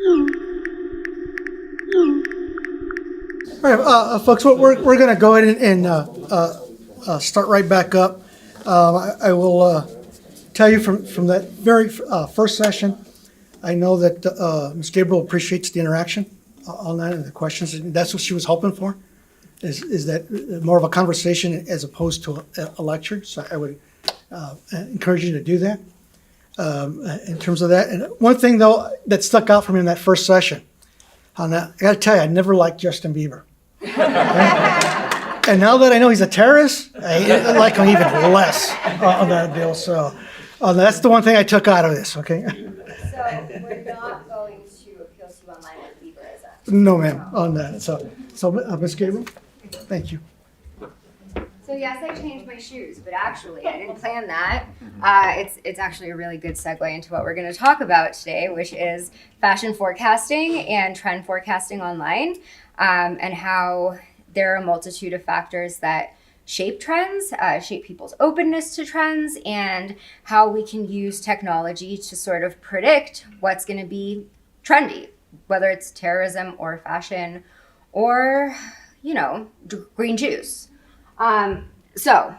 All right, folks, we're going to go ahead and start right back up. I will tell you from that very first session, I know that Ms. Gabriel appreciates the interaction on that and the questions. And that's what she was hoping for, is that more of a conversation as opposed to a lecture. So I would encourage you to do that in terms of that. And one thing, though, that stuck out for me in that first session, on that, I got to tell you, I never liked Justin Bieber. And now that I know he's a terrorist, I like him even less on that deal. So that's the one thing I took out of this, okay? So we're not going to appeal to you online with Bieber, is that? No, ma'am, on that. So Ms. Gabriel, thank you. So yes, I changed my shoes, but actually I didn't plan that. It's actually a really good segue into what we're going to talk about today, which is fashion forecasting and trend forecasting online, and how there are a multitude of factors that shape trends, shape people's openness to trends, and how we can use technology to sort of predict what's going to be trendy, whether it's terrorism or fashion or, green juice. So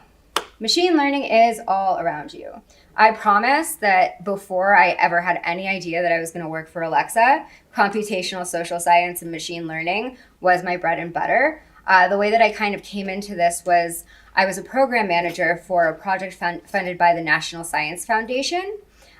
machine learning is all around you. I promise that before I ever had any idea that I was going to work for Alexa, computational social science and machine learning was my bread and butter. The way that I kind of came into this was I was a program manager for a project funded by the National Science Foundation.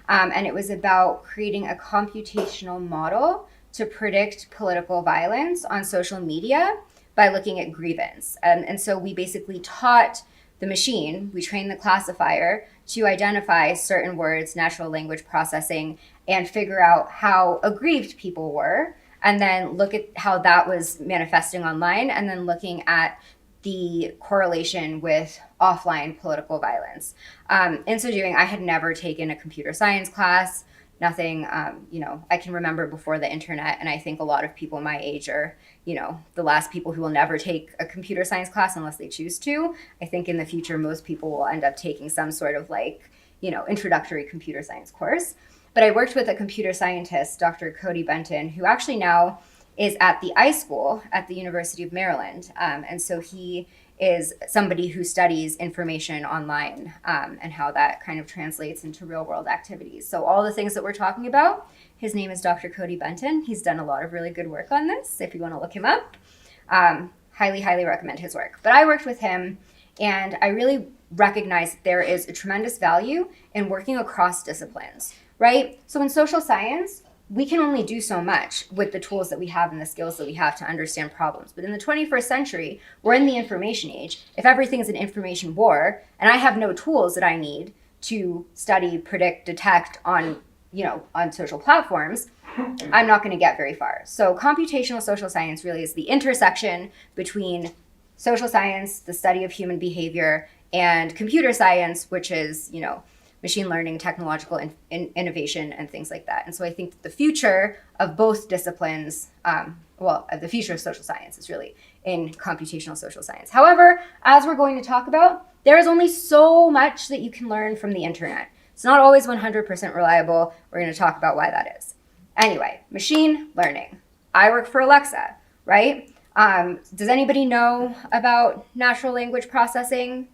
And it was about creating a computational model to predict political violence on social media by looking at grievance. And so we basically taught the machine, we trained the classifier to identify certain words, natural language processing, and figure out how aggrieved people were, and then look at how that was manifesting online, and then looking at the correlation with offline political violence. In so doing, I had never taken a computer science class, nothing, I can remember before the internet, and I think a lot of people my age are, the last people who will never take a computer science class unless they choose to. I think in the future, most people will end up taking some sort of introductory computer science course. But I worked with a computer scientist, Dr. Cody Benton, who actually now is at the iSchool at the University of Maryland. And so he is somebody who studies information online and how that kind of translates into real world activities. So all the things that we're talking about, his name is Dr. Cody Benton. He's done a lot of really good work on this, if you want to look him up. Highly, highly recommend his work. But I worked with him, and I really recognize that there is a tremendous value in working across disciplines, right? So in social science, we can only do so much with the tools that we have and the skills that we have to understand problems. But in the 21st century, we're in the information age. If everything's an information war, and I have no tools that I need to study, predict, detect on social platforms, I'm not going to get very far. So computational social science really is the intersection between social science, the study of human behavior, and computer science, which is, machine learning, technological innovation, and things like that. And so I think that the future of both disciplines, the future of social science is really in computational social science. However, as we're going to talk about, there is only so much that you can learn from the internet. It's not always 100% reliable. We're going to talk about why that is. Anyway, machine learning. I work for Alexa, right? Does anybody know about natural language processing?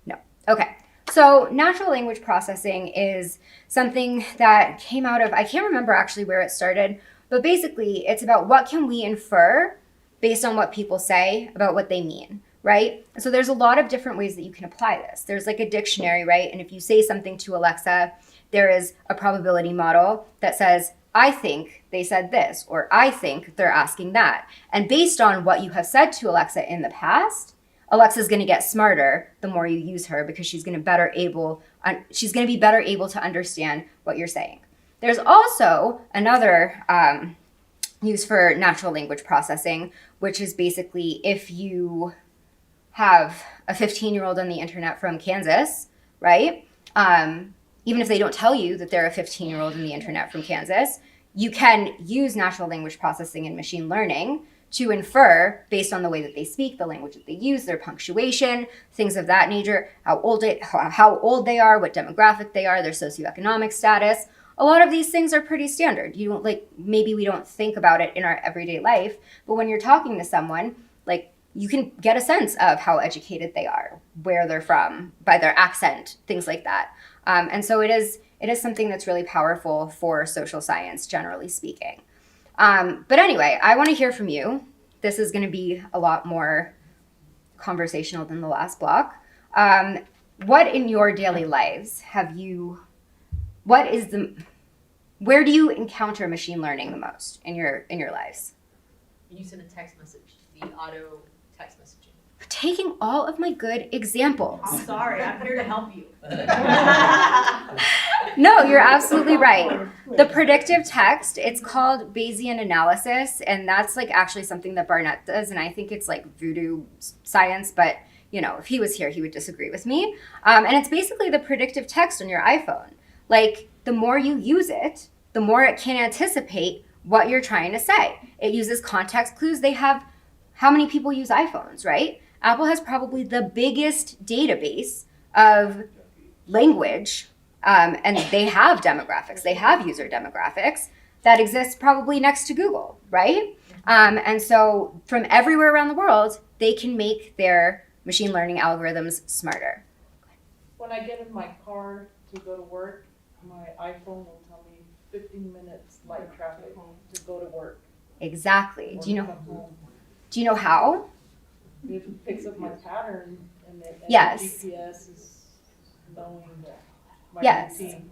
No. Okay. So natural language processing is something that came out of, I can't remember actually where it started, but basically it's about what can we infer based on what people say about what they mean, right? So there's a lot of different ways that you can apply this. There's like a dictionary, right? And if you say something to Alexa, there is a probability model that says, I think they said this, or I think they're asking that. And based on what you have said to Alexa in the past, Alexa's going to get smarter the more you use her, because she's going to be better able to understand what you're saying. There's also another use for natural language processing, which is basically if you have a 15-year-old on the internet from Kansas, right? Even if they don't tell you that they're a 15-year-old on the internet from Kansas, you can use natural language processing and machine learning to infer based on the way that they speak, the language that they use, their punctuation, things of that nature, how old they are, what demographic they are, their socioeconomic status, a lot of these things are pretty standard. You don't like, maybe we don't think about it in our everyday life, but when you're talking to someone, like you can get a sense of how educated they are, where they're from, by their accent, things like that. And so it is something that's really powerful for social science, generally speaking. But anyway, I want to hear from you. This is going to be a lot more conversational than the last block. What in your daily lives where do you encounter machine learning the most in your lives? You send a text message, the auto text messaging. Taking all of my good examples. I'm sorry, I'm here to help you. No, you're absolutely right. The predictive text, it's called Bayesian analysis, and that's like actually something that Barnett does, and I think it's like voodoo science, but if he was here, he would disagree with me. And it's basically the predictive text on your iPhone. Like, the more you use it, the more it can anticipate what you're trying to say. It uses context clues. They have, how many people use iPhones, right? Apple has probably the biggest database of language, and they have demographics. They have user demographics that exists probably next to Google, right? And so from everywhere around the world, they can make their machine learning algorithms smarter. When I get in my car to go to work, my iPhone will tell me 15 minutes light traffic to go to work. Exactly. or Do you to know come home. how? It picks up my pattern and Yes. the GPS is knowing my Yes. routine.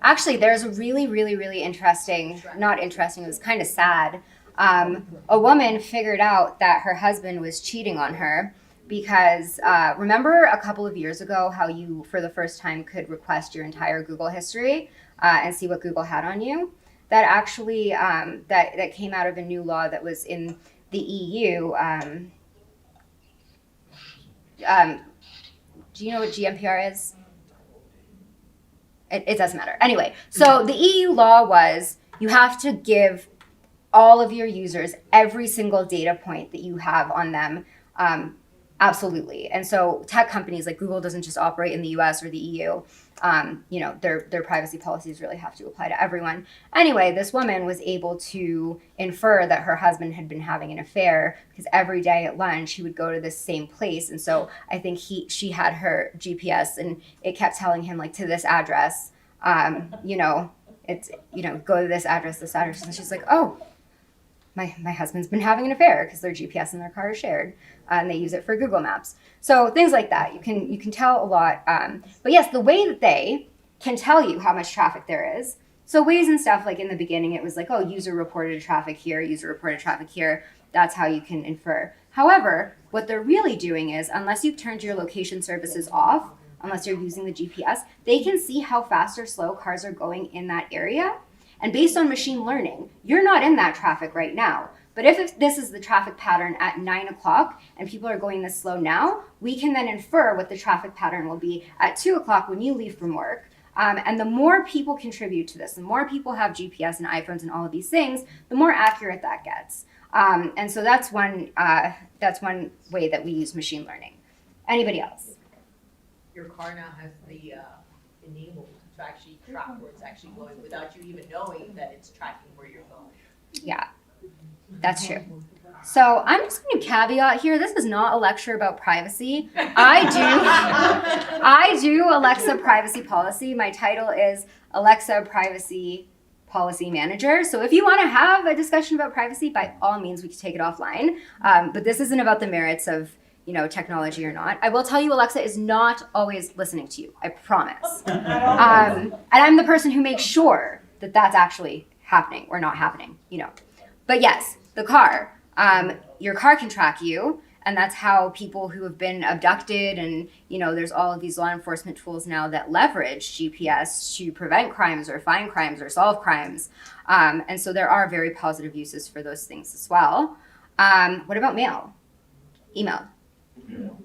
Actually, there's a really, really, really interesting, not interesting, it was kind of sad. A woman figured out that her husband was cheating on her because remember a couple of years ago how you, for the first time, could request your entire Google history and see what Google had on you? That actually, that came out of a new law that was in the EU. Do you know what GDPR is? It doesn't matter. Anyway, so the EU law was you have to give all of your users every single data point that you have on them, absolutely. And so tech companies like Google doesn't just operate in the US or the EU. Their privacy policies really have to apply to everyone. Anyway, this woman was able to infer that her husband had been having an affair because every day at lunch he would go to this same place. And so I think she had her GPS and it kept telling him like to this address, go to this address, and she's like, oh, my husband's been having an affair because their GPS in their car is shared, and they use it for Google Maps. So things like that, you can tell a lot. But yes, the way that they can tell you how much traffic there is. So Waze and stuff, like in the beginning, it was like, oh, user reported traffic here, user reported traffic here. That's how you can infer. However, what they're really doing is, unless you've turned your location services off, unless you're using the GPS, they can see how fast or slow cars are going in that area. And based on machine learning, you're not in that traffic right now. But if this is the traffic pattern at 9 o'clock and people are going this slow now, we can then infer what the traffic pattern will be at 2 o'clock when you leave from work. And the more people contribute to this, the more people have GPS and iPhones and all of these things, the more accurate that gets. And so that's one way that we use machine learning. Anybody else? Your car now has the enabled to actually track where it's actually going without you even knowing that it's tracking where you're going. Yeah, that's true. So I'm just going to caveat here, this is not a lecture about privacy. I do Alexa privacy policy. My title is Alexa Privacy Policy Manager. So if you want to have a discussion about privacy, by all means, we can take it offline. But this isn't about the merits of technology or not. I will tell you, Alexa is not always listening to you. I promise. And I'm the person who makes sure that that's actually happening or not happening. But yes, the car. Your car can track you, and that's how people who have been abducted and there's all of these law enforcement tools now that leverage GPS to prevent crimes or find crimes or solve crimes. And so there are very positive uses for those things as well. What about mail? Email.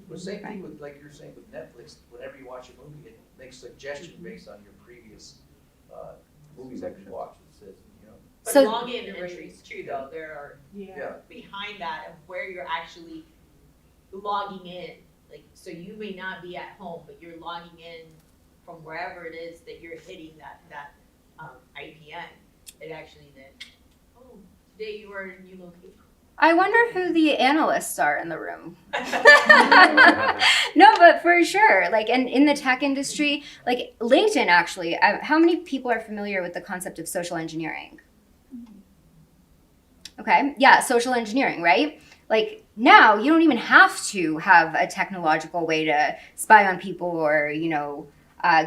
Well, same thing with, like you're saying with Netflix, whenever you watch a movie, it makes suggestions based on your previous movies that you watched. It says, But So- login entries too, though, there are yeah. behind that of where you're actually logging in. Like, so you may not be at home, but you're logging in from wherever it is that you're hitting that IPN, it actually then, oh, today you are in a new location. I wonder who the analysts are in the room. No, but for sure, like, and in the tech industry, like LinkedIn actually, how many people are familiar with the concept of social engineering? Okay, yeah, social engineering, right? Like now you don't even have to have a technological way to spy on people or,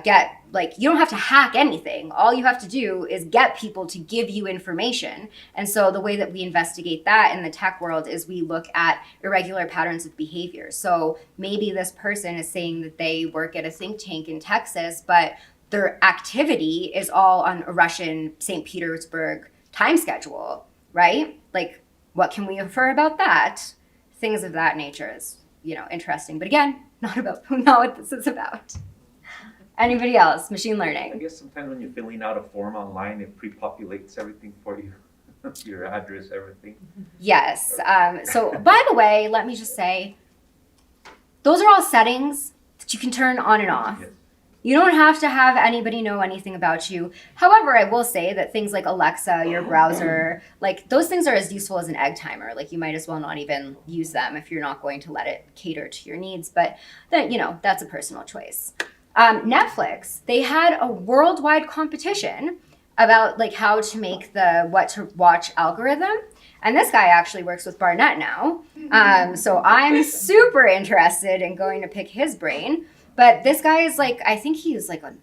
get, like, you don't have to hack anything. All you have to do is get people to give you information. And so the way that we investigate that in the tech world is we look at irregular patterns of behavior. So maybe this person is saying that they work at a think tank in Texas, but their activity is all on a Russian St. Petersburg time schedule, right? Like, what can we infer about that? Things of that nature is, interesting. But again, not what this is about. Anybody else? Machine I learning. guess sometimes when you're filling out a form online, it pre-populates everything for you, your address, everything. Yes. So by the way, let me just say, those are all settings that you can turn on and off. Yes. You don't have to have anybody know anything about you. However, I will say that things like Alexa, your browser, like those things are as useful as an egg timer. Like you might as well not even use them if you're not going to let it cater to your needs. But then, that's a personal choice. Netflix, they had a worldwide competition about like how to make the what to watch algorithm. And this guy actually works with Barnett now. So I'm super interested in going to pick his brain. But this guy is like, I think he's like a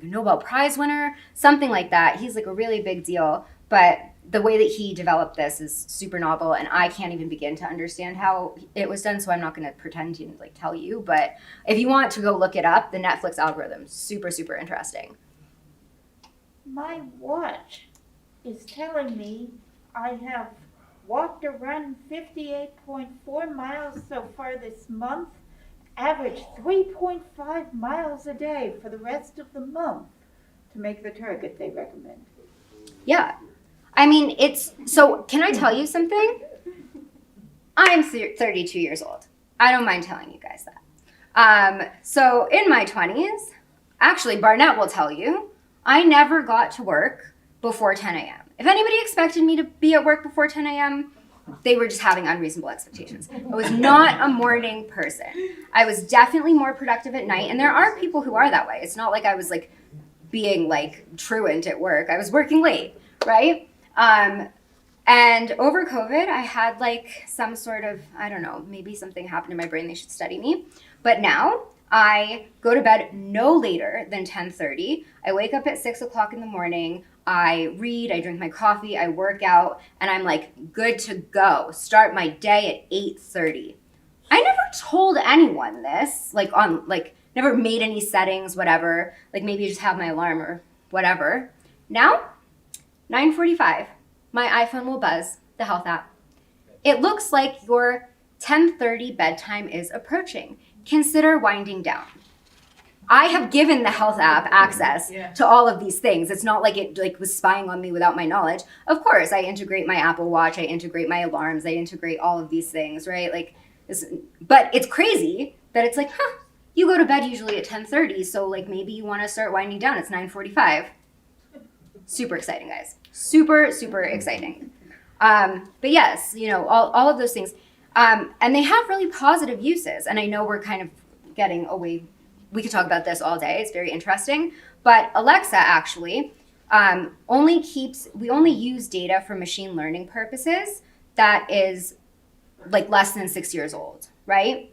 Nobel Prize winner, something like that. He's like a really big deal. But the way that he developed this is super novel, and I can't even begin to understand how it was done, so I'm not going to pretend to like tell you. But if you want to go look it up, the Netflix algorithm, super, super interesting. My watch is telling me I have walked or run 58.4 miles so far this month, average 3.5 miles a day for the rest of the month to make the target they recommend. Yeah. I mean, so can I tell you something? I'm 32 years old. I don't mind telling you guys that. So in my 20s, actually, Barnett will tell you, I never got to work before 10 a.m. If anybody expected me to be at work before 10 a.m., they were just having unreasonable expectations. I was not a morning person. I was definitely more productive at night, and there are people who are that way. It's not like I was like being like truant at work. I was working late, right? And over COVID, I had like some sort of, I don't know, maybe something happened in my brain, they should study me. But now I go to bed no later than 10:30. I wake up at 6 o'clock in the morning. I read, I drink my coffee, I work out, and I'm like good to go. Start my day at 8:30. I never told anyone this, never made any settings, whatever. Like maybe just have my alarm or whatever. Now, 9:45, my iPhone will buzz, the health app. It looks like your 10:30 bedtime is approaching. Consider winding down. I have given the health app access to all of these things. It's not like it was spying on me without my knowledge. Of course, I integrate my Apple Watch, I integrate my alarms, I integrate all of these things, right? But it's crazy that it's like, you go to bed usually at 10:30, so like maybe you want to start winding down. It's 9:45. Super exciting, guys. Super, super exciting. But yes, all of those things. And they have really positive uses. And I know we're kind of getting away. We could talk about this all day. It's very interesting. But Alexa actually we only use data for machine learning purposes that is like less than 6 years old, right?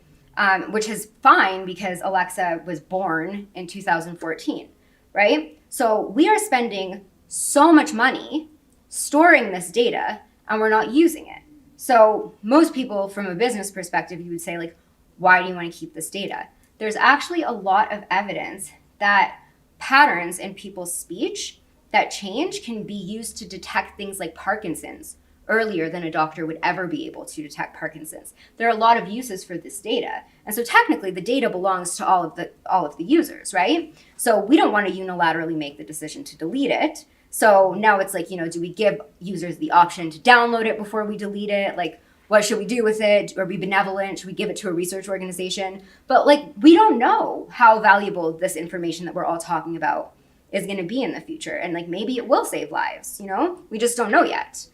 Which is fine because Alexa was born in 2014, right? So we are spending so much money storing this data and we're not using it. So most people from a business perspective, you would say like, why do you want to keep this data? There's actually a lot of evidence that patterns in people's speech that change can be used to detect things like Parkinson's earlier than a doctor would ever be able to detect Parkinson's. There are a lot of uses for this data. And so technically the data belongs to all of the users, right? So we don't want to unilaterally make the decision to delete it. So now it's like, do we give users the option to download it before we delete it? Like, what should we do with it? Are we benevolent? Should we give it to a research organization? But like, we don't know how valuable this information that we're all talking about is going to be in the future. And like maybe it will save lives, you know? We just don't know yet.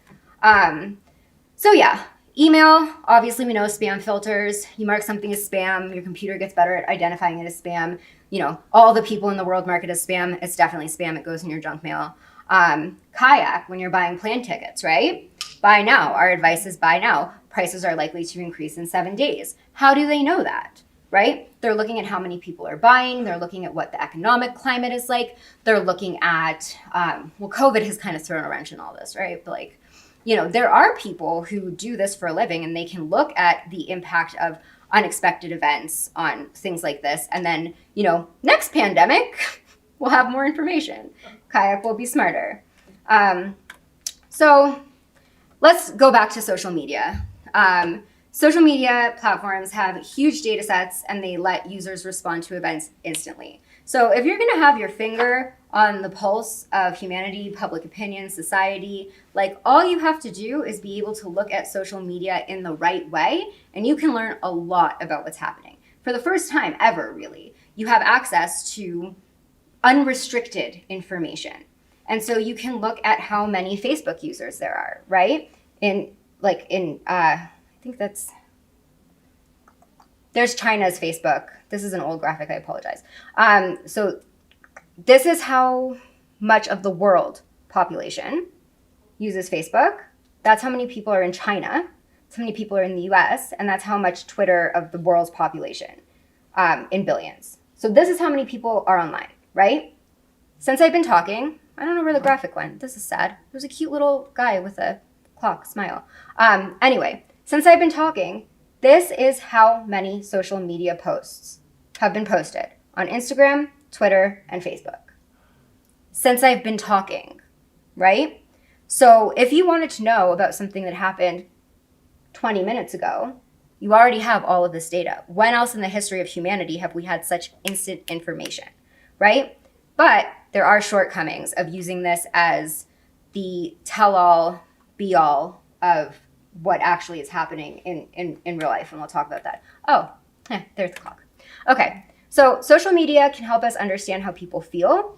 So yeah, email, obviously we know spam filters. You mark something as spam, your computer gets better at identifying it as spam. You know, all the people in the world mark it as spam. It's definitely spam. It goes in your junk mail. Kayak, when you're buying plane tickets, right? Buy now. Our advice is buy now. Prices are likely to increase in 7 days. How do they know that, right? They're looking at how many people are buying. They're looking at what the economic climate is like. They're looking at, well, COVID has kind of thrown a wrench in all this, right? But like, you know, there are people who do this for a living and they can look at the impact of unexpected events on things like this. And then, you know, next pandemic, we'll have more information. Kayak will be smarter. So let's go back to social media. Social media platforms have huge data sets and they let users respond to events instantly. So if you're gonna have your finger on the pulse of humanity, public opinion, society, like all you have to do is be able to look at social media in the right way and you can learn a lot about what's happening. For the first time ever, really, you have access to unrestricted information. And so you can look at how many Facebook users there are, right? I think there's China's Facebook. This is an old graphic, I apologize. So this is how much of the world population uses Facebook. That's how many people are in China. That's how many people are in the US. And that's how much Twitter of the world's population in billions. So this is how many people are online, right? Since I've been talking, I don't know where the graphic went. This is sad. There's a cute little guy with a clock smile. Anyway, since I've been talking, this is how many social media posts have been posted on Instagram, Twitter, and Facebook. Since I've been talking, right? So if you wanted to know about something that happened 20 minutes ago, you already have all of this data. When else in the history of humanity have we had such instant information, right? But there are shortcomings of using this as the tell-all, be-all of what actually is happening in real life, and we'll talk about that. Oh, there's the clock. Okay, so social media can help us understand how people feel,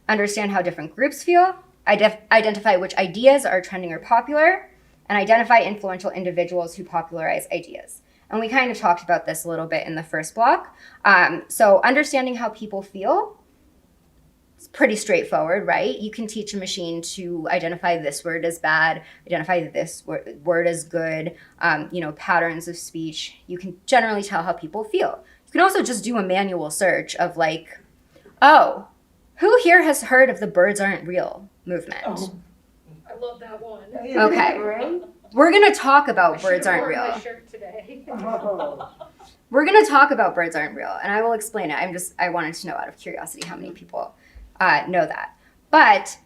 understand how different groups feel, identify which ideas are trending or popular, and identify influential individuals who popularize ideas. And we kind of talked about this a little bit in the first block. So understanding how people feel, it's pretty straightforward, right? You can teach a machine to identify this word as bad, identify this word as good, patterns of speech. You can generally tell how people feel. You can also just do a manual search of like, oh, who here has heard of the birds aren't real movement? Oh, I love that one. Okay. We're going to talk about birds aren't real. My shirt today. We're going to talk about birds aren't real, and I will explain it. I wanted to know out of curiosity how many people know that. But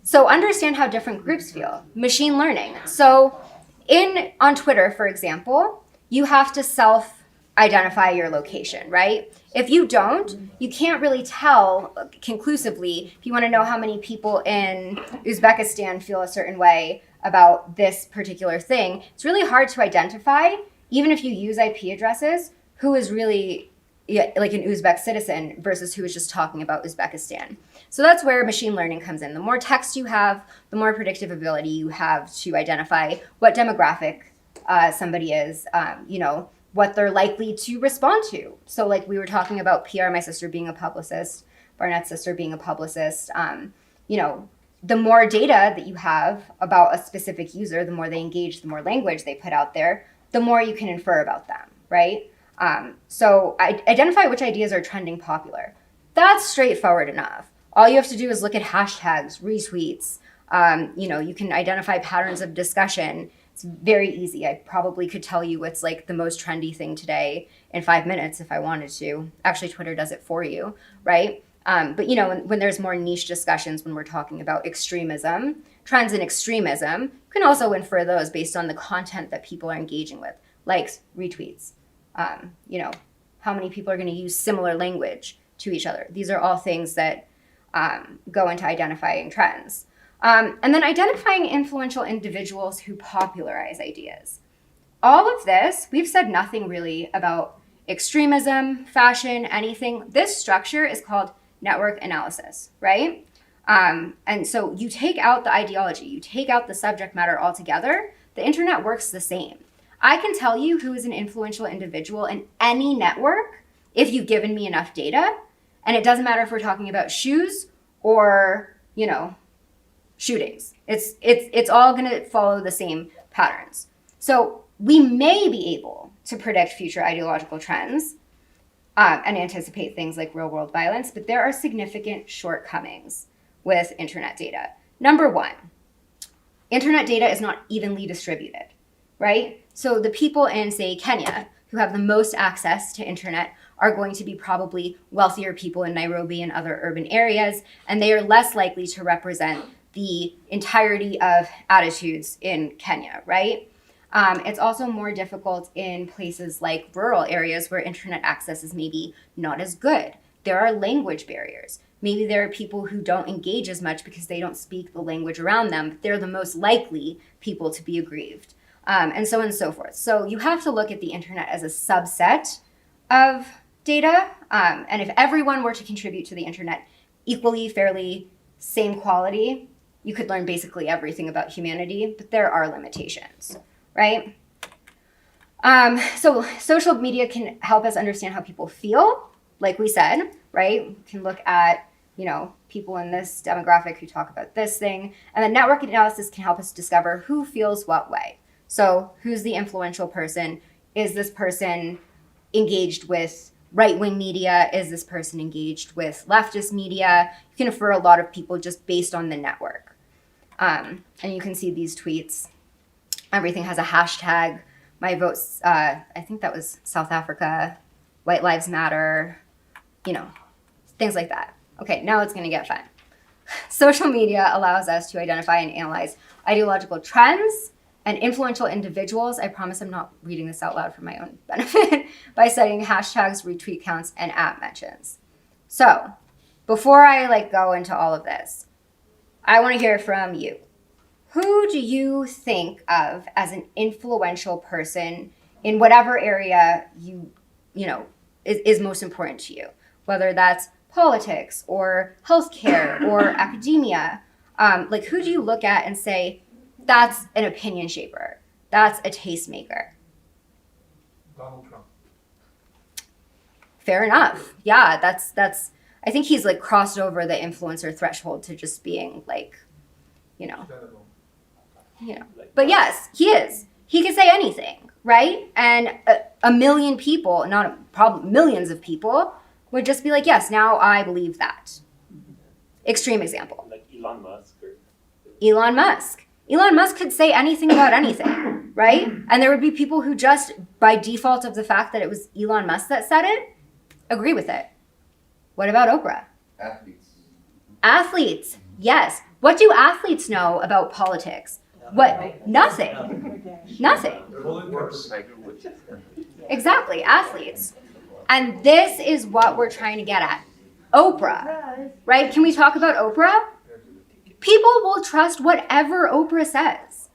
so understand how different groups feel. Machine learning. So on Twitter, for example, you have to self-identify your location, right? If you don't, you can't really tell conclusively if you want to know how many people in Uzbekistan feel a certain way about this particular thing. It's really hard to identify, even if you use IP addresses, who is really like an Uzbek citizen versus who is just talking about Uzbekistan. So that's where machine learning comes in. The more text you have, the more predictive ability you have to identify what demographic somebody is, what they're likely to respond to. So like we were talking about PR, my sister being a publicist, Barnett's sister being a publicist, the more data that you have about a specific user, the more they engage, the more language they put out there, the more you can infer about them, right? So identify which ideas are trending popular. That's straightforward enough. All you have to do is look at hashtags, retweets. You can identify patterns of discussion. It's very easy. I probably could tell you what's like the most trendy thing today in 5 minutes if I wanted to. Actually, Twitter does it for you, right? But when there's more niche discussions, when we're talking about extremism, trends in extremism, you can also infer those based on the content that people are engaging with, likes, retweets. How many people are going to use similar language to each other. These are all things that go into identifying trends. And then identifying influential individuals who popularize ideas. All of this, we've said nothing really about extremism, fashion, anything. This structure is called network analysis, right? And so you take out the ideology, you take out the subject matter altogether, the internet works the same. I can tell you who is an influential individual in any network if you've given me enough data. And it doesn't matter if we're talking about shoes or, you know, shootings. It's all going to follow the same patterns. So we may be able to predict future ideological trends and anticipate things like real world violence, but there are significant shortcomings with internet data. Number one, internet data is not evenly distributed, right? So the people in, say, Kenya who have the most access to internet are going to be probably wealthier people in Nairobi and other urban areas, and they are less likely to represent the entirety of attitudes in Kenya, right? It's also more difficult in places like rural areas where internet access is maybe not as good. There are language barriers. Maybe there are people who don't engage as much because they don't speak the language around them, but they're the most likely people to be aggrieved, and so on and so forth. So you have to look at the internet as a subset of data, and if everyone were to contribute to the internet equally, fairly, same quality, you could learn basically everything about humanity, but there are limitations, right? So social media can help us understand how people feel, like we said, right? We can look at, you know, people in this demographic who talk about this thing, and then network analysis can help us discover who feels what way. So who's the influential person? Is this person engaged with right-wing media? Is this person engaged with leftist media? You can infer a lot of people just based on the network. And you can see these tweets. Everything has a hashtag. My votes, I think that was South Africa, White Lives Matter, you know, things like that. Okay, now it's gonna get fun. Social media allows us to identify and analyze ideological trends and influential individuals. I promise I'm not reading this out loud for my own benefit by studying hashtags, retweet counts, and @ mentions. So before I go into all of this, I want to hear from you. Who do you think of as an influential person in whatever area you know is most important to you? Whether that's politics or healthcare or academia, who do you look at and say, that's an opinion shaper, that's a tastemaker? Donald Trump. Fair enough. Yeah, that's. I think he's crossed over the influencer threshold to just being you know. But yes, he is. He can say anything, right? And a million people, millions of people, would just be like, yes, now I believe that. Extreme example. Like Elon Musk. Elon Musk. Elon Musk could say anything about anything, right? And there would be people who just, by default of the fact that it was Elon Musk that said it, agree with it. What about Oprah? Athletes, yes. What do athletes know about politics? What? Nothing. Nothing. Exactly, athletes. And this is what we're trying to get at. Oprah, right? Can we talk about Oprah? People will trust whatever Oprah says.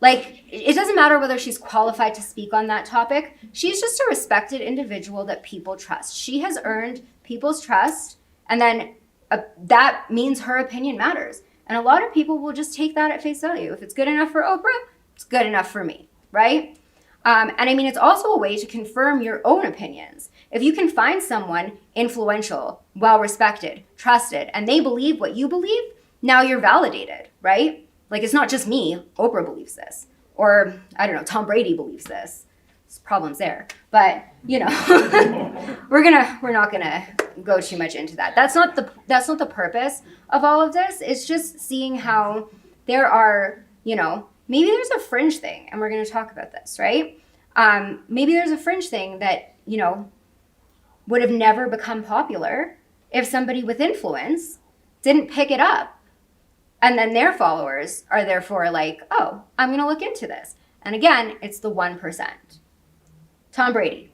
It doesn't matter whether she's qualified to speak on that topic. She's just a respected individual that people trust. She has earned people's trust, and then that means her opinion matters. And a lot of people will just take that at face value. If it's good enough for Oprah, it's good enough for me, right? And I mean, it's also a way to confirm your own opinions. If you can find someone influential, well-respected, trusted, and they believe what you believe, now you're validated, right? It's not just me, Oprah believes this. Or, I don't know, Tom Brady believes this. There's problems there. But, you know, we're not gonna go too much into that. That's not the purpose of all of this. It's just seeing how there are, you know, maybe there's a fringe thing, and we're gonna talk about this, right? Maybe there's a fringe thing that, you know, would have never become popular if somebody with influence didn't pick it up. And then their followers are therefore oh, I'm going to look into this. And again, it's the 1%. Tom Brady,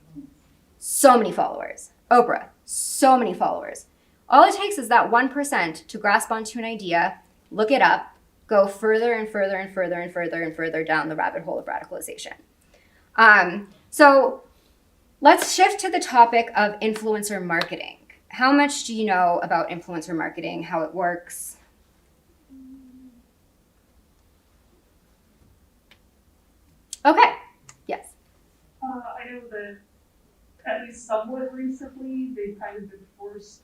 so many followers. Oprah, so many followers. All it takes is that 1% to grasp onto an idea, look it up, go further and further and further and further and further down the rabbit hole of radicalization. So let's shift to the topic of influencer marketing. How much do you know about influencer marketing, how it works, Okay. Yes. I know that at least somewhat recently, they've kind of been forced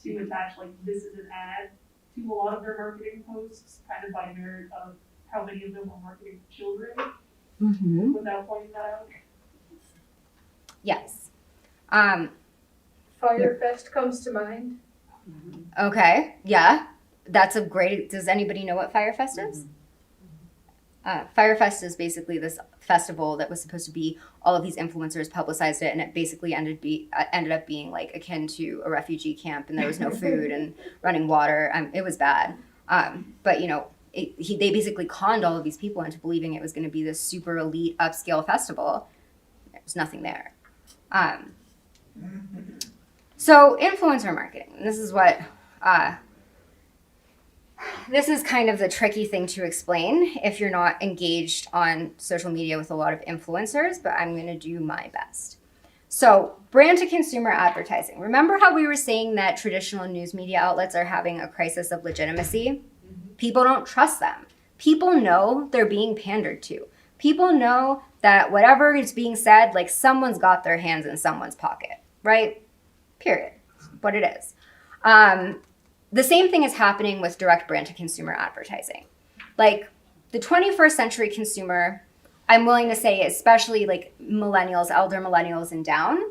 to attach like this is an ad to a lot of their marketing posts, kind of by merit of how many of them are marketing to children Mm-hmm. without pointing that out. Yes. Firefest comes to mind. Okay. Yeah. That's a great. Does anybody know what Firefest is? Firefest is basically this festival that was supposed to be all of these influencers publicized it, and it basically ended up being like akin to a refugee camp, and there was no food and running water. It was bad. But you know, they basically conned all of these people into believing it was going to be this super elite upscale festival. There's nothing there. So influencer marketing. This is what. This is kind of the tricky thing to explain if you're not engaged on social media with a lot of influencers, but I'm going to do my best. So, brand to consumer advertising. Remember how we were saying that traditional news media outlets are having a crisis of legitimacy? People don't trust them. People know they're being pandered to. People know that whatever is being said, like someone's got their hands in someone's pocket, right? Period. What it is. The same thing is happening with direct brand to consumer advertising. Like the 21st century consumer, I'm willing to say, especially like millennials, elder millennials and down,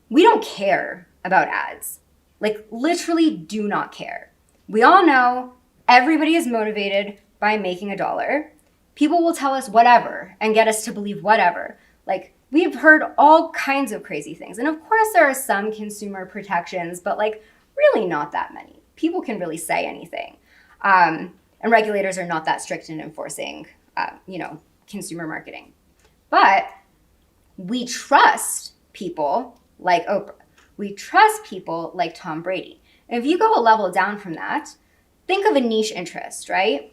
we don't care about ads. Like literally do not care. We all know everybody is motivated by making $1. People will tell us whatever and get us to believe whatever. Like we've heard all kinds of crazy things. And of course there are some consumer protections, but like really not that many. People can really say anything. And regulators are not that strict in enforcing, consumer marketing. But we trust people like Oprah. We trust people like Tom Brady. And if you go a level down from that, think of a niche interest, right?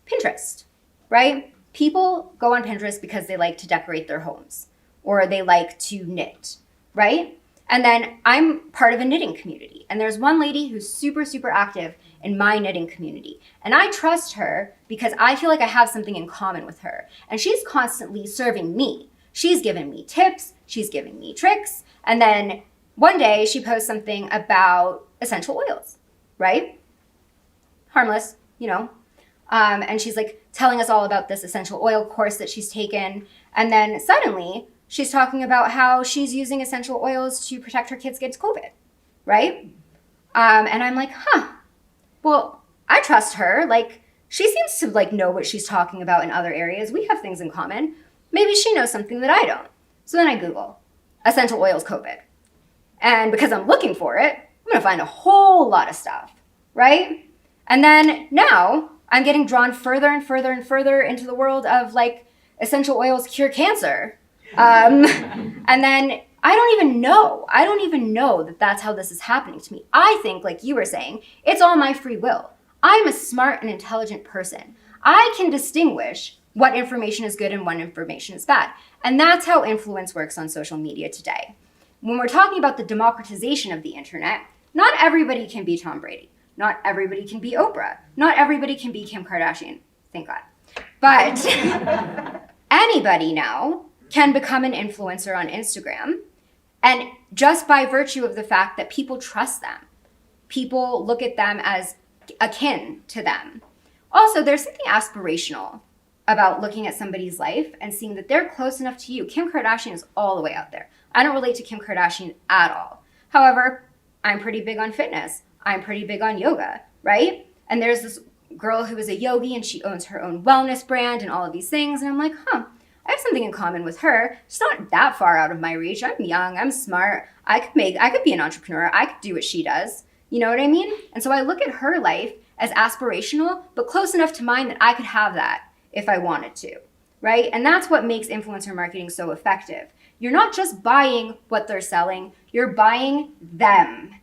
Pinterest, right? People go on Pinterest because they like to decorate their homes or they like to knit, right? And then I'm part of a knitting community. And there's one lady who's super, super active in my knitting community. And I trust her because I feel like I have something in common with her. And she's constantly serving me. She's giving me tips. She's giving me tricks. And then one day she posts something about essential oils, right? Harmless, and she's like telling us all about this essential oil course that she's taken. And then suddenly she's talking about how she's using essential oils to protect her kids against COVID, right? And I'm like, well, I trust her. Like, she seems to like know what she's talking about in other areas. We have things in common. Maybe she knows something that I don't. So then I Google essential oils COVID. And because I'm looking for it, I'm gonna find a whole lot of stuff, right? And then now I'm getting drawn further and further and further into the world of like essential oils cure cancer. And then I don't even know that that's how this is happening to me. I think, like you were saying, it's all my free will. I'm a smart and intelligent person. I can distinguish what information is good and what information is bad. And that's how influence works on social media today. When we're talking about the democratization of the internet, not everybody can be Tom Brady. Not everybody can be Oprah. Not everybody can be Kim Kardashian. Thank God. But anybody now can become an influencer on Instagram. And just by virtue of the fact that people trust them, people look at them as akin to them. Also, there's something aspirational about looking at somebody's life and seeing that they're close enough to you. Kim Kardashian is all the way out there. I don't relate to Kim Kardashian at all. However, I'm pretty big on fitness. I'm pretty big on yoga, right? And there's this girl who is a yogi and she owns her own wellness brand and all of these things. And I'm like, I have something in common with her. She's not that far out of my reach. I'm young, I'm smart. I could be an entrepreneur. I could do what she does. You know what I mean? And so I look at her life as aspirational, but close enough to mine that I could have that if I wanted to, right? And that's what makes influencer marketing so effective. You're not just buying what they're selling, you're buying them,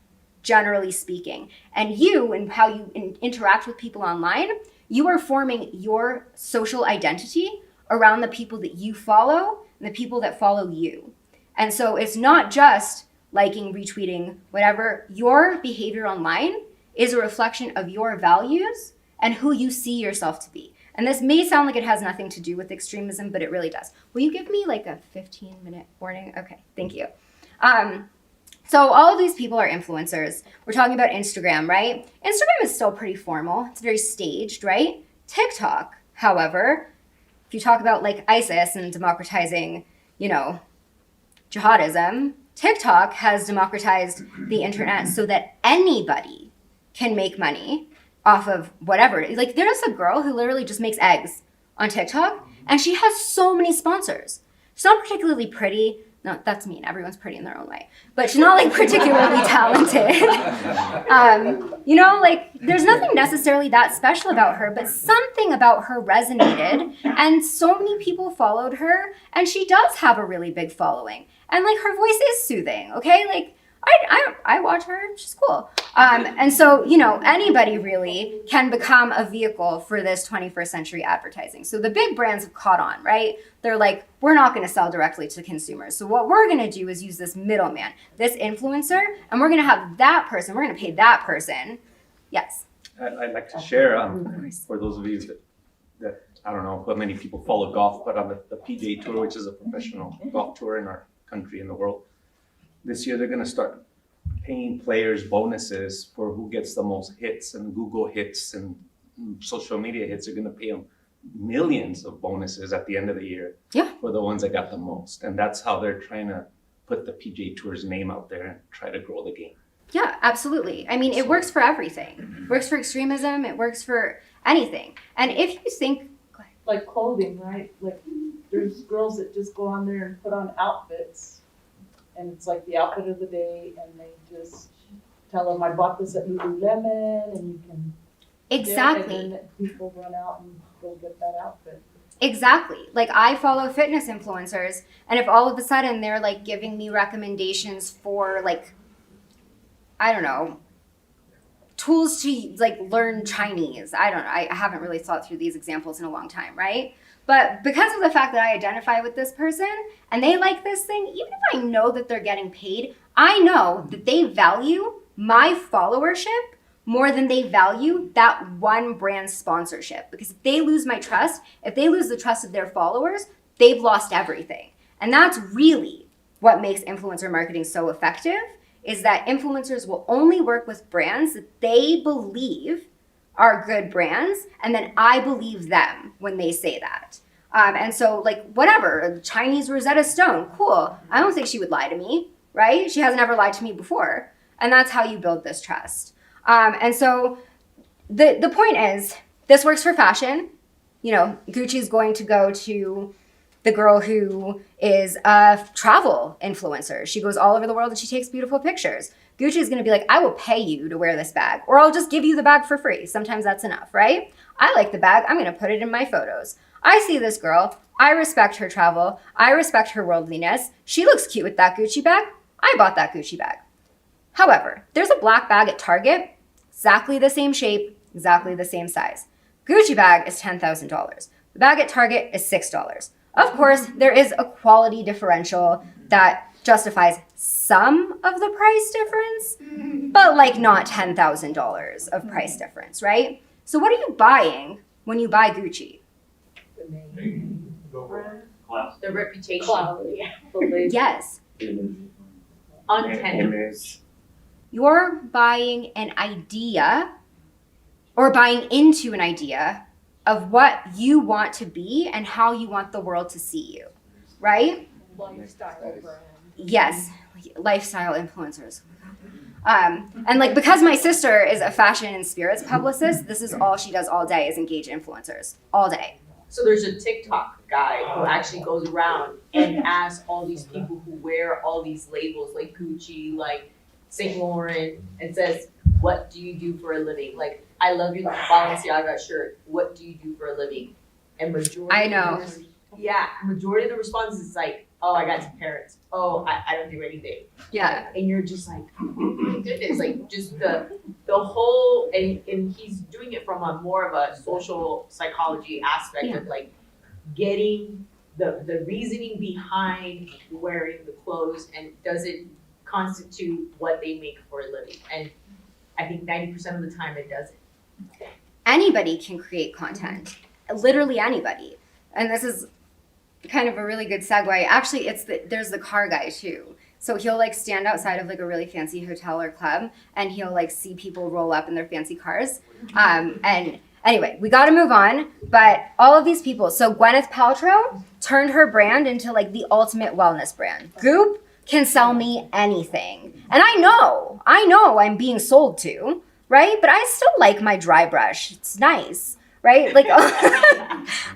generally speaking. And you and how you interact with people online, you are forming your social identity around the people that you follow and the people that follow you. And so it's not just liking, retweeting, whatever. Your behavior online is a reflection of your values and who you see yourself to be. And this may sound like it has nothing to do with extremism, but it really does. Will you give me like a 15-minute warning? Okay, thank you. So all of these people are influencers. We're talking about Instagram, right? Instagram is still pretty formal. It's very staged, right? TikTok, however, if you talk about like ISIS and democratizing, jihadism, TikTok has democratized the internet so that anybody can make money off of whatever. Like there's a girl who literally just makes eggs on TikTok and she has so many sponsors. She's not particularly pretty. No, that's mean. Everyone's pretty in their own way. But she's not like particularly talented. There's nothing necessarily that special about her, but something about her resonated and so many people followed her and she does have a really big following. And like her voice is soothing, okay? Like I watch her, she's cool. And so, anybody really can become a vehicle for this 21st century advertising. So the big brands have caught on, right? They're like, we're not gonna sell directly to consumers. So what we're gonna do is use this middleman, this influencer, and we're gonna have that person, we're gonna pay that person. Yes. I'd like to share, for those of you that I don't know how many people follow golf, but on the PGA Tour, which is a professional golf tour in our country and the world, this year they're going to start paying players bonuses for who gets the most hits, and Google hits and social media hits. They're going to pay them millions of bonuses at the end of the year for the ones that got the most. And that's how they're trying to put the PGA Tour's name out there and try to grow the game. Yeah, absolutely. I mean, it works for everything. It works for extremism. It works for anything. And if you think... Like clothing, right? Like there's girls that just go on there and put on outfits. And it's like the outfit of the day, and they just tell them, I bought this at Lululemon, and you can... Exactly. And then people run out and go get that outfit. Exactly. Like I follow fitness influencers, and if all of a sudden they're like giving me recommendations for like, I don't know, tools to like learn Chinese. I don't know. I haven't really thought through these examples in a long time, right? But because of the fact that I identify with this person and they like this thing, even if I know that they're getting paid, I know that they value my followership more than they value that one brand sponsorship. Because if they lose my trust, if they lose the trust of their followers, they've lost everything. And that's really what makes influencer marketing so effective, is that influencers will only work with brands that they believe are good brands, and then I believe them when they say that. And so like whatever, Chinese Rosetta Stone, cool. I don't think she would lie to me, right? She hasn't ever lied to me before. And that's how you build this trust. And so the point is, this works for fashion. Gucci's going to go to the girl who is a travel influencer. She goes all over the world and she takes beautiful pictures. Gucci is going to be like, I will pay you to wear this bag, or I'll just give you the bag for free. Sometimes that's enough, right? I like the bag. I'm going to put it in my photos. I see this girl. I respect her travel. I respect her worldliness. She looks cute with that Gucci bag. I bought that Gucci bag. However, there's a black bag at Target, exactly the same shape, exactly the same size. Gucci bag is $10,000. The bag at Target is $6. Of course, there is a quality differential that justifies some of the price difference, but like not $10,000 of price difference, right? So what are you buying when you buy Gucci? The name, Class. The reputation. cloud, Yes, Untenable. you're buying an idea or buying into an idea of what you want to be and how you want the world to see you, right? lifestyle brand. Yes, lifestyle influencers. And like, because my sister is a fashion and spirits publicist, this is all she does all day is engage influencers all day. So there's a TikTok guy who actually goes around and asks all these people who wear all these labels like Gucci, like St. Laurent, and says, what do you do for a living? Like, I love your Balenciaga shirt. What do you do for a living? And majority I know. majority of the responses is like, oh, I got two parents. Oh, I don't do anything. Yeah. And you're just like, oh my goodness, like just the whole, and he's doing it from a more of a social psychology aspect of like getting the reasoning behind wearing the clothes, and does it constitute what they make for a living? And I think 90% of the time it doesn't. Anybody can create content. literally anybody. And this is kind of a really good segue. Actually, there's the car guy too. So he'll like stand outside of like a really fancy hotel or club, and he'll like see people roll up in their fancy cars. And anyway, we got to move on. But all of these people. So Gwyneth Paltrow turned her brand into like the ultimate wellness brand. Goop can sell me anything, and I know I'm being sold to, right? But I still like my dry brush. It's nice, right? Like,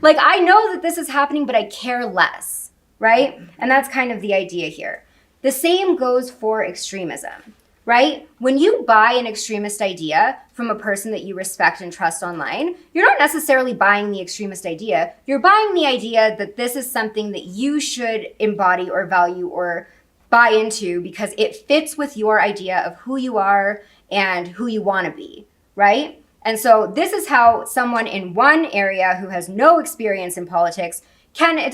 like I know that this is happening, but I care less, right? And that's kind of the idea here. The same goes for extremism, right? When you buy an extremist idea from a person that you respect and trust online, you're not necessarily buying the extremist idea. You're buying the idea that this is something that you should embody or value or buy into because it fits with your idea of who you are and who you want to be, right? And so this is how someone in one area who has no experience in politics can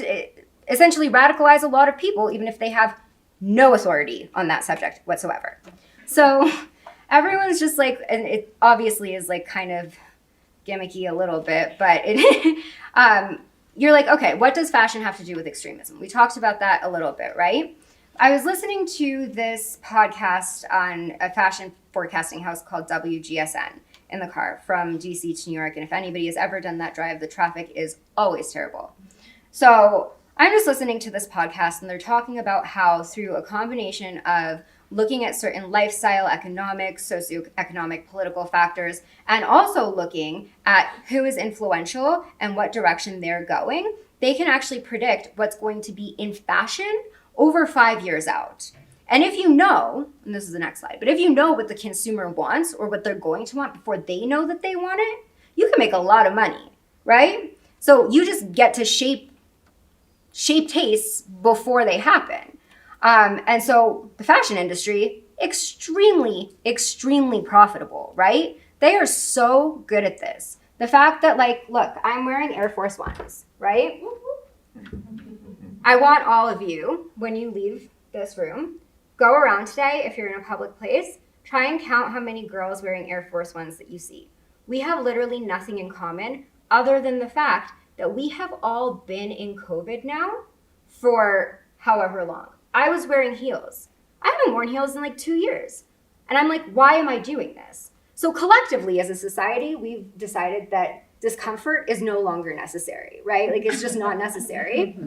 essentially radicalize a lot of people, even if they have no authority on that subject whatsoever. So everyone's just like, and it obviously is like kind of gimmicky a little bit, but you're like, okay, what does fashion have to do with extremism? We talked about that a little bit, right? I was listening to this podcast on a fashion forecasting house called WGSN in the car from DC to New York. And if anybody has ever done that drive, the traffic is always terrible. So I'm just listening to this podcast, and they're talking about how through a combination of looking at certain lifestyle, economic, socioeconomic, political factors, and also looking at who is influential and what direction they're going, they can actually predict what's going to be in fashion over 5 years out. And if you know, and this is the next slide, but if you know what the consumer wants or what they're going to want before they know that they want it, you can make a lot of money, right? So you just get to shape tastes before they happen. And so the fashion industry, extremely, extremely profitable, right? They are so good at this. The fact that like, look, I'm wearing Air Force Ones, right? I want all of you, when you leave this room, go around today, if you're in a public place, try and count how many girls wearing Air Force Ones that you see. We have literally nothing in common other than the fact that we have all been in COVID now for however long. I was wearing heels. I haven't worn heels in like 2 years. And I'm like, why am I doing this? So collectively as a society, we've decided that discomfort is no longer necessary, right? Like it's just not necessary.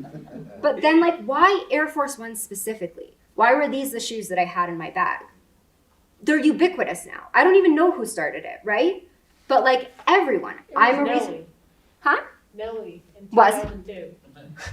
But then like, why Air Force Ones specifically? Why were these the shoes that I had in my bag? They're ubiquitous now. I don't even know who started it, right? But like everyone, I'm a reason. Huh? Nelly in Was? 2002.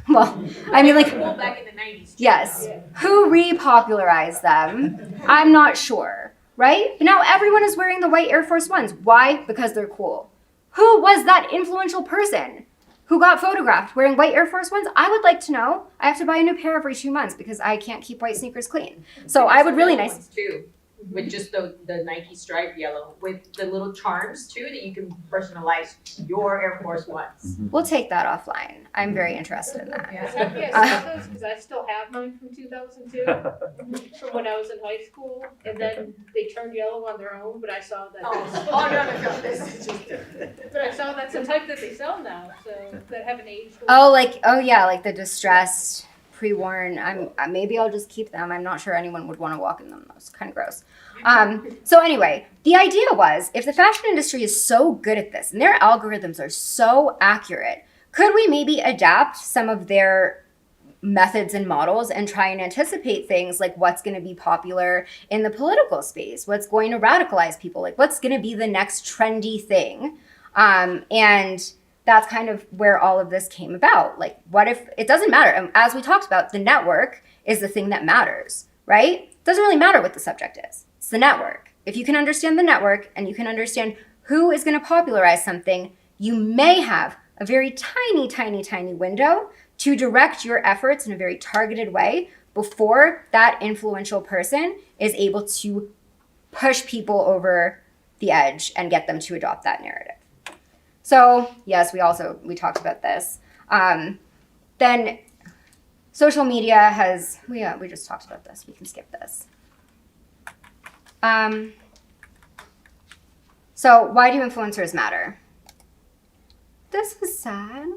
Well, I mean like, Cool back in the 90s. yes. Yeah. Who repopularized them? I'm not sure, right? But now everyone is wearing the white Air Force Ones. Why? Because they're cool. Who was that influential person who got photographed wearing white Air Force Ones? I would like to know. I have to buy a new pair every 2 months because I can't keep white sneakers clean. So I would really nice. Too, with just the Nike stripe yellow, with the little charms too that you can personalize your Air Force Ones. We'll take that offline. I'm very interested in that. Yeah, I saw those because I still have mine from 2002, from when I was in high school, and then they turned yellow on their own. But I saw that. No, this is just But I saw that's the type that they sell now, so that haven't aged. Oh yeah, like the distressed pre-worn. Maybe I'll just keep them. I'm not sure anyone would want to walk in them. That's kind of gross. So anyway, the idea was if the fashion industry is so good at this and their algorithms are so accurate, could we maybe adapt some of their methods and models and try and anticipate things like what's going to be popular in the political space, what's going to radicalize people, like what's going to be the next trendy thing, and that's kind of where all of this came about. Like, what if it doesn't matter? And as we talked about, the network is the thing that matters, right? It doesn't really matter what the subject is. It's the network. If you can understand the network and you can understand who is going to popularize something, you may have a very tiny, tiny, tiny window to direct your efforts in a very targeted way before that influential person is able to push people over the edge and get them to adopt that narrative. So yes, we talked about this. Then social media has, we just talked about this. We can skip this. So why do influencers matter? this was sad.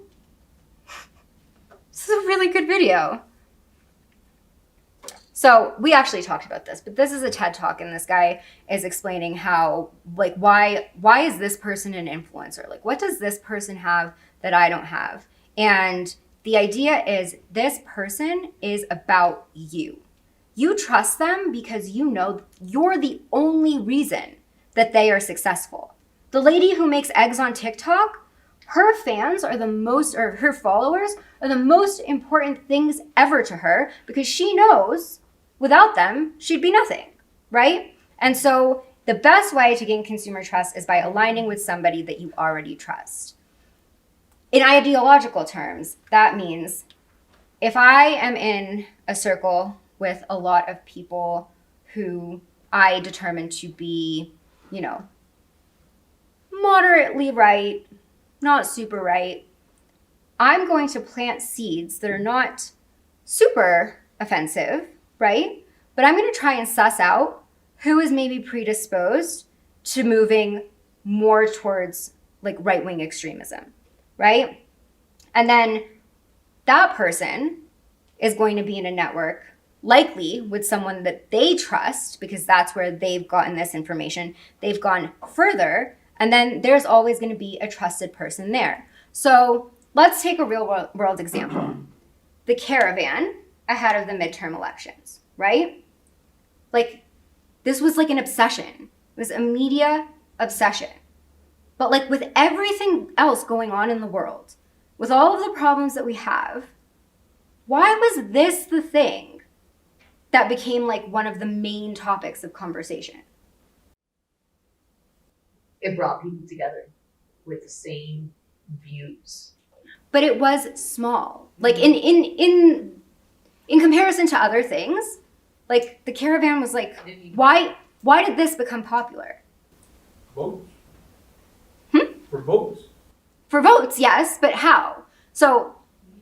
This is a really good video. So we actually talked about this, but this is a TED Talk, and this guy is explaining how, like, why is this person an influencer? Like, what does this person have that I don't have? And the idea is this person is about you. You trust them because you know you're the only reason that they are successful. The lady who makes eggs on TikTok, her fans are the most, or her followers are the most important things ever to her, because she knows without them, she'd be nothing, right? And so the best way to gain consumer trust is by aligning with somebody that you already trust. In ideological terms, that means if I am in a circle with a lot of people who I determine to be, you know, moderately right, not super right, I'm going to plant seeds that are not super offensive, right? But I'm going to try and suss out who is maybe predisposed to moving more towards like right-wing extremism, right? And then that person is going to be in a network, likely with someone that they trust, because that's where they've gotten this information. They've gone further, and then there's always going to be a trusted person there. So let's take a real world example. The caravan ahead of the midterm elections, right? Like, this was like an obsession. It was a media obsession. But like with everything else going on in the world, with all of the problems that we have, why was this the thing that became like one of the main topics of conversation? It brought people together with the same views. But it was small. Like in comparison to other things, like the caravan was like, why did this become popular? Votes. For votes. For votes, yes, but how? So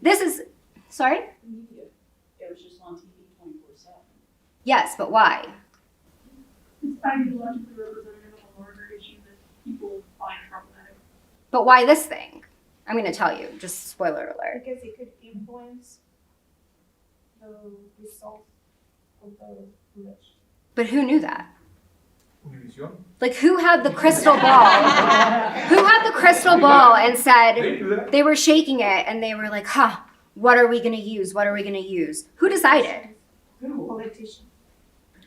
this is, sorry? Media. It was just on TV 24/7. Yes, but why? It's ideologically representative of a larger issue that people find problematic. But why this thing? I'm going to tell you, just spoiler alert. Because it could influence the results of the election. But who knew that? Univision. Like, who had the crystal ball? Who had the crystal ball and said, They do that. they were shaking it and they were like, huh, what are we going to use? What are we going to use? Who decided? Politician.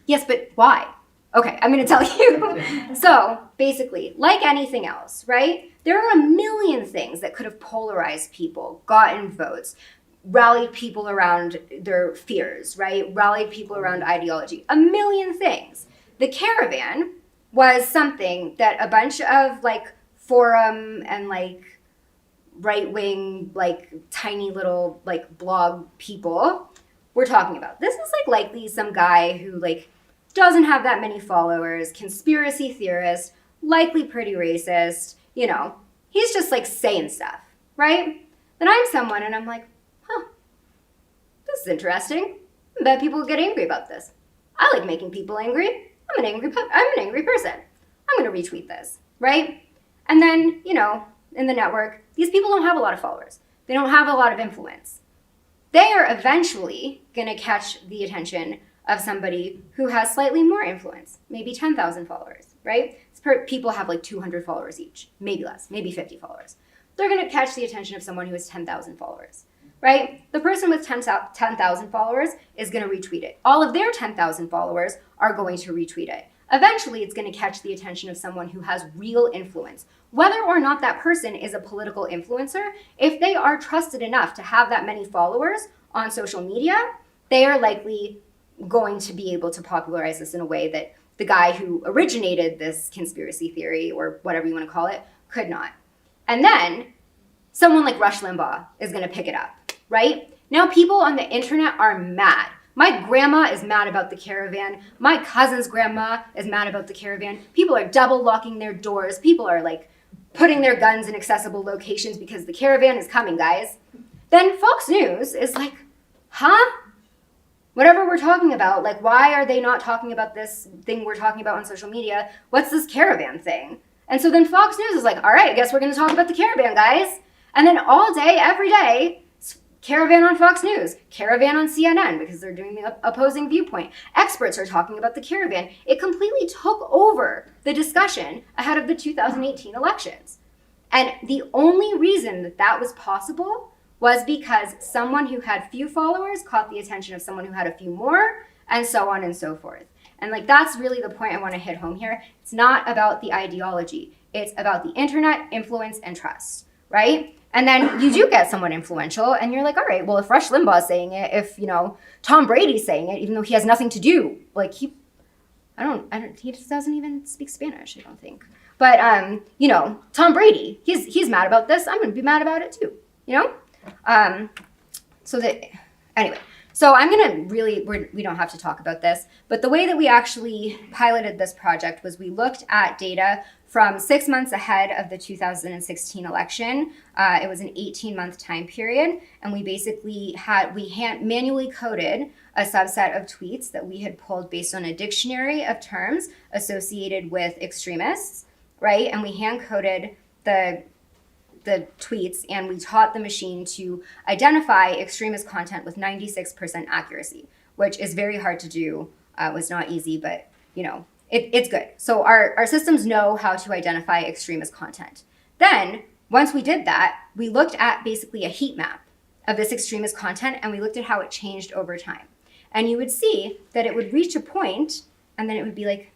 Yes, but why? Okay, I'm going to tell you. So basically, like anything else, right? There are a million things that could have polarized people, gotten votes, rallied people around their fears, right? Rallied people around ideology, a million things. The caravan was something that a bunch of like forum and like right-wing, like tiny little like blog people were talking about. This is like likely some guy who like doesn't have that many followers, conspiracy theorist, likely pretty racist, you know, he's just like saying stuff, right? Then I'm someone and I'm like, huh, this is interesting. I bet people will get angry about this. I like making people angry. I'm an angry person. I'm gonna retweet this, right? And then, you know, in the network, these people don't have a lot of followers. They don't have a lot of influence. They are eventually gonna catch the attention of somebody who has slightly more influence, maybe 10,000 followers, right? People have like 200 followers each, maybe less, maybe 50 followers. They're gonna catch the attention of someone who has 10,000 followers, right? The person with 10,000 followers is gonna retweet it. All of their 10,000 followers are going to retweet it. Eventually, it's gonna catch the attention of someone who has real influence. Whether or not that person is a political influencer, if they are trusted enough to have that many followers on social media, they are likely going to be able to popularize this in a way that the guy who originated this conspiracy theory, or whatever you want to call it, could not. And then someone like Rush Limbaugh is going to pick it up, right? Now people on the internet are mad. My grandma is mad about the caravan. My cousin's grandma is mad about the caravan. People are double locking their doors. People are like putting their guns in accessible locations because the caravan is coming, guys. Then Fox News is like, huh? Whatever we're talking about, like, why are they not talking about this thing we're talking about on social media? What's this caravan thing? And so then Fox News is like, all right, I guess we're going to talk about the caravan, guys. And then all day, every day, caravan on Fox News, caravan on CNN, because they're doing the opposing viewpoint. Experts are talking about the caravan. It completely took over the discussion ahead of the 2018 elections. And the only reason that that was possible was because someone who had few followers caught the attention of someone who had a few more, and so on and so forth. And like, that's really the point I want to hit home here. It's not about the ideology. It's about the internet, influence, and trust, right? And then you do get someone influential, and you're like, all right, well, if Rush Limbaugh's saying it, if, you know, Tom Brady's saying it, even though he has nothing to do, like, he just doesn't even speak Spanish, I don't think. But, you know, Tom Brady, he's mad about this. I'm going to be mad about it too, you know? Anyway, so I'm going to really, we don't have to talk about this, but the way that we actually piloted this project was we looked at data from 6 months ahead of the 2016 election. It was an 18-month time period, and we basically manually coded a subset of tweets that we had pulled based on a dictionary of terms associated with extremists, right? And we hand-coded the tweets, and we taught the machine to identify extremist content with 96% accuracy, which is very hard to do. Was not easy, but, you know, it's good. So our systems know how to identify extremist content. Then, once we did that, we looked at basically a heat map of this extremist content, and we looked at how it changed over time. And you would see that it would reach a point, and then it would be like,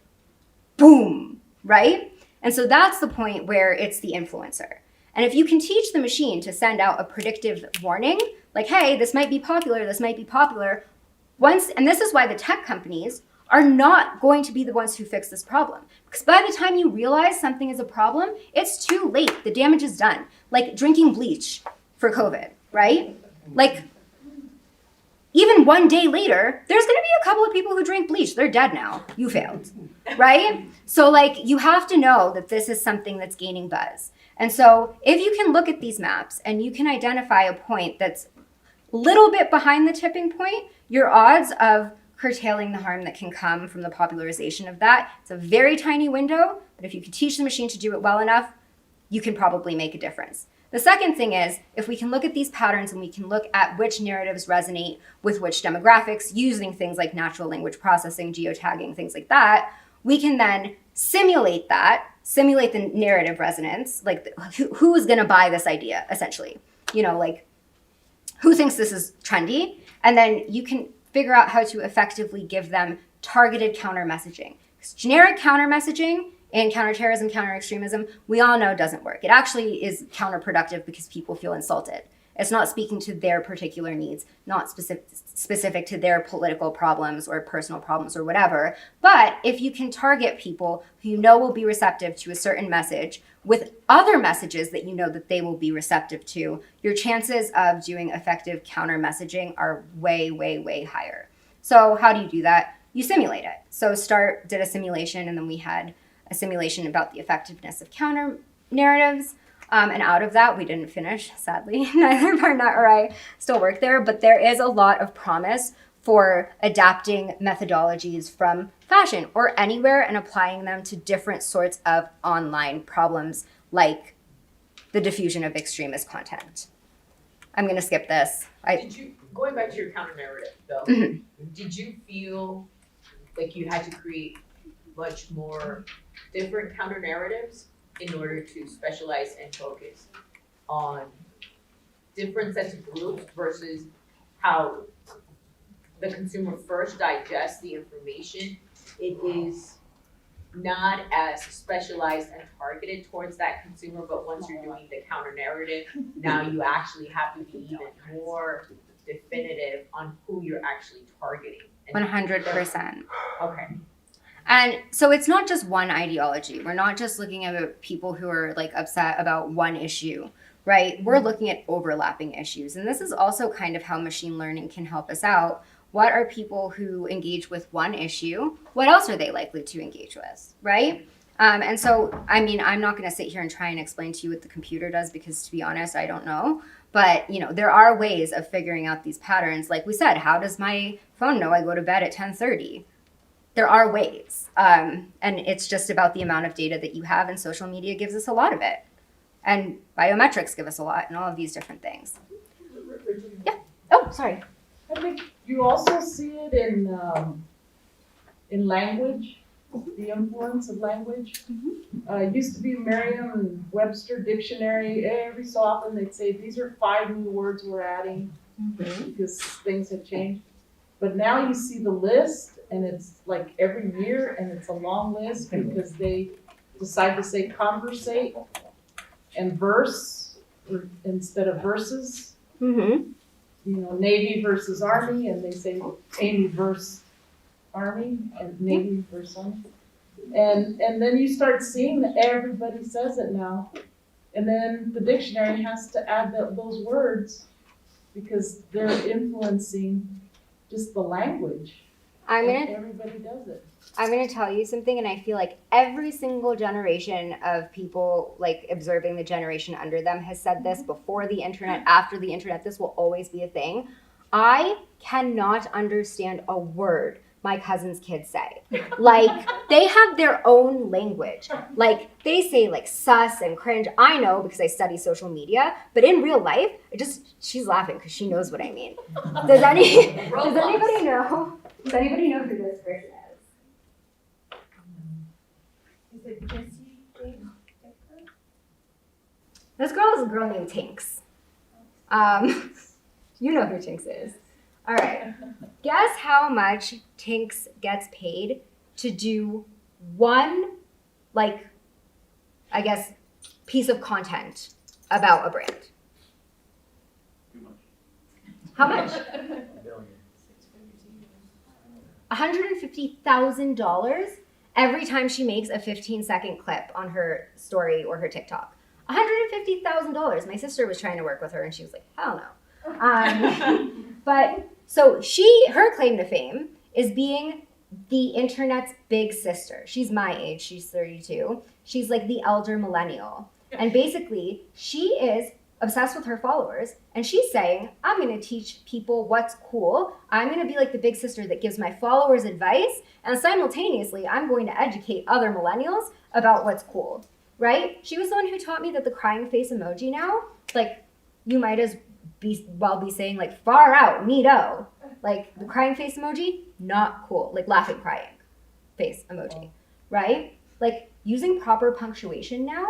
boom, right? And so that's the point where it's the influencer. And if you can teach the machine to send out a predictive warning, like, hey, this might be popular, and this is why the tech companies are not going to be the ones who fix this problem. Because by the time you realize something is a problem, it's too late. The damage is done. Like drinking bleach for COVID, right? Like, even one day later, there's gonna be a couple of people who drink bleach. They're dead now. You failed, right? So like, you have to know that this is something that's gaining buzz. And so if you can look at these maps and you can identify a point that's a little bit behind the tipping point, your odds of curtailing the harm that can come from the popularization of that, it's a very tiny window, but if you can teach the machine to do it well enough, you can probably make a difference. The second thing is, if we can look at these patterns and we can look at which narratives resonate with which demographics using things like natural language processing, geotagging, things like that, we can then simulate the narrative resonance, like who is gonna buy this idea, essentially. You know, like, who thinks this is trendy? And then you can figure out how to effectively give them targeted counter messaging. Because generic counter messaging in counterterrorism, counter-extremism, we all know doesn't work. It actually is counterproductive because people feel insulted. It's not speaking to their particular needs, not specific to their political problems or personal problems or whatever. But if you can target people who you know will be receptive to a certain message with other messages that you know that they will be receptive to, your chances of doing effective counter messaging are way, way, way higher. So how do you do that? You simulate it. So START did a simulation, and then we had a simulation about the effectiveness of counter narratives. And out of that, we didn't finish, sadly. Neither Barnett or I still work there, but there is a lot of promise for adapting methodologies from fashion or anywhere and applying them to different sorts of online problems, like the diffusion of extremist content. I'm gonna skip this. Going back to your counter narrative though, did you feel like you had to create much more different counter narratives in order to specialize and focus on different sets of groups versus how the consumer first digests the information? It is not as specialized and targeted towards that consumer, but once you're doing the counter narrative, now you actually have to be even more definitive on who you're actually targeting. 100%. Okay. And so it's not just one ideology. We're not just looking at people who are like upset about one issue, right? We're looking at overlapping issues. And this is also kind of how machine learning can help us out. What are people who engage with one issue? What else are they likely to engage with, right? And so, I mean, I'm not going to sit here and try and explain to you what the computer does because, to be honest, I don't know. But, you know, there are ways of figuring out these patterns. Like we said, how does my phone know I go to bed at 10:30? There are ways. And it's just about the amount of data that you have, and social media gives us a lot of it. And biometrics give us a lot, and all of these different things. Yeah. Oh, sorry. I think you also see it in language, the influence of language. It used to be Merriam-Webster dictionary. Every so often they'd say, these are 5 new words we're adding because things have changed. But now you see the list, and it's like every year, and it's a long list because they decide to say conversate and verse instead of verses. Mm-hmm. You know, Navy versus Army, and they say Amy versus Army, and Navy versus Army. And then you start seeing that everybody says it now. And then the dictionary has to add those words because they're influencing just the language. Everybody does it. I'm gonna tell you something, and I feel like every single generation of people, like observing the generation under them, has said this before the internet, after the internet. This will always be a thing. I cannot understand a word my cousin's kids say. Like, they have their own language. Like, they say like sus and cringe. I know because I study social media, but in real life, she's laughing because she knows what I mean. Does anybody know? Does anybody know who this person is? Is it Jesse? This girl is a girl named Tinks. You know who Tinks is. All right. Guess how much Tinks gets paid to do one, like, I guess, piece of content about a brand? How much? $150,000 every time she makes a 15-second clip on her story or her TikTok. $150,000. My sister was trying to work with her, and she was like, hell no. But so her claim to fame is being the internet's big sister. She's my age. She's 32. She's like the elder millennial. And basically, she is obsessed with her followers, and she's saying, I'm going to teach people what's cool. I'm going to be like the big sister that gives my followers advice, and simultaneously, I'm going to educate other millennials about what's cool, right? She was the one who taught me that the crying face emoji now, like, you might as well be saying, like, far out, neato. Like, the crying face emoji, not cool. Like, laughing, crying face emoji, right? Like, using proper punctuation now,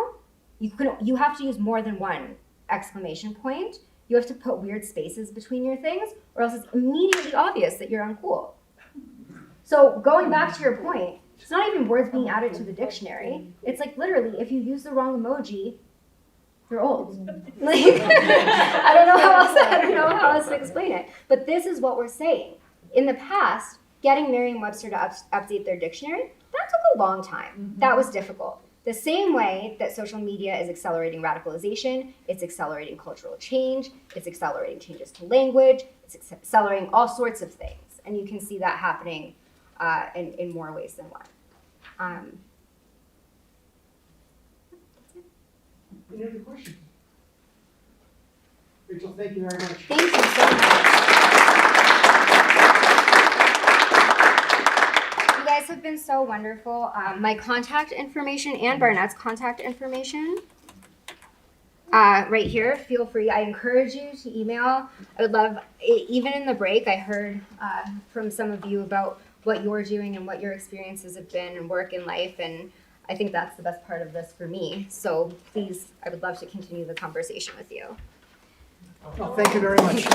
you have to use more than one exclamation point. You have to put weird spaces between your things, or else it's immediately obvious that you're uncool. So going back to your point, it's not even worth being added to the dictionary. It's like literally, if you use the wrong emoji, you're old. Like, I don't know how else to explain it. But this is what we're saying. In the past, getting Merriam-Webster to update their dictionary, that took a long time. That was difficult. The same way that social media is accelerating radicalization, it's accelerating cultural change, it's accelerating changes to language, it's accelerating all sorts of things. And you can see that happening in more ways than one. Any other questions? Rachel, thank you very much. Thank you so much. You guys have been so wonderful. My contact information and Barnett's contact information right here. Feel free. I encourage you to email. I would love, even in the break, I heard from some of you about what you're doing and what your experiences have been in work and life, and I think that's the best part of this for me. So please, I would love to continue the conversation with you. Well, thank you very much.